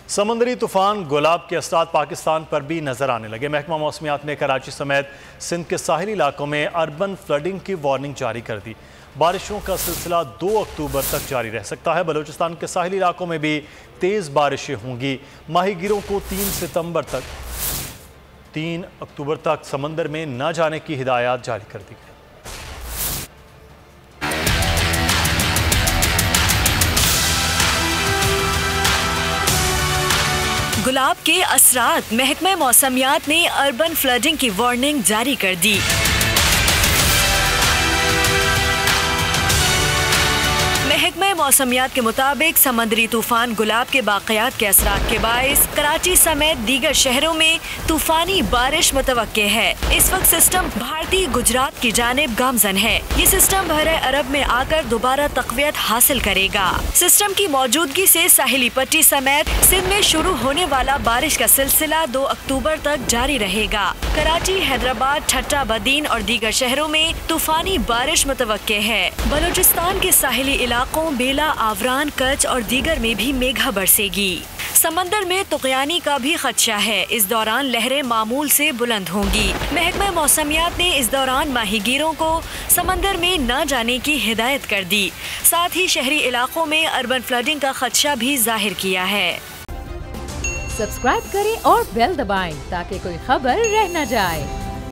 समंदरी तूफान गुलाब के असरात पाकिस्तान पर भी नजर आने लगे। महकमा मौसमियात ने कराची समेत सिंध के साहिली इलाकों में अर्बन फ्लडिंग की वार्निंग जारी कर दी। बारिशों का सिलसिला 2 अक्टूबर तक जारी रह सकता है। बलूचिस्तान के साहिली इलाकों में भी तेज़ बारिशें होंगी। माहीगीरों को 3 अक्टूबर तक समंदर में न जाने की हिदायत जारी कर दी गई। गुलाब के असरात, महकमा मौसमियात ने अर्बन फ्लडिंग की वार्निंग जारी कर दी। महकमा मौसमियात के मुताबिक समंदरी तूफान गुलाब के बाक़ियात के असरात के बाइस कराची समेत दीगर शहरों में तूफानी बारिश मुतवक्के है। इस वक्त सिस्टम भारतीय गुजरात की जानिब गामजन है। ये सिस्टम बहरे अरब में आकर दोबारा तक़वियत हासिल करेगा। सिस्टम की मौजूदगी से साहिली पट्टी समेत सिंध में शुरू होने वाला बारिश का सिलसिला 2 अक्टूबर तक जारी रहेगा। कराची, हैदराबाद, ठट्टा, बदीन और दीगर शहरों में तूफानी बारिश मुतवक्के है। बलूचिस्तान के साहिली इलाकों बेला, आवरान, कच्छ और दीगर में भी मेघा बरसेगी। समंदर में तुग़यानी का भी खदशा है। इस दौरान लहरें मामूल से बुलंद होंगी। महकमा मौसमियात ने इस दौरान माहीगीरों को समंदर में न जाने की हिदायत कर दी। साथ ही शहरी इलाकों में अर्बन फ्लडिंग का खदशा भी जाहिर किया है। सब्सक्राइब करें और बेल दबाएं ताकि कोई खबर रह न जाए।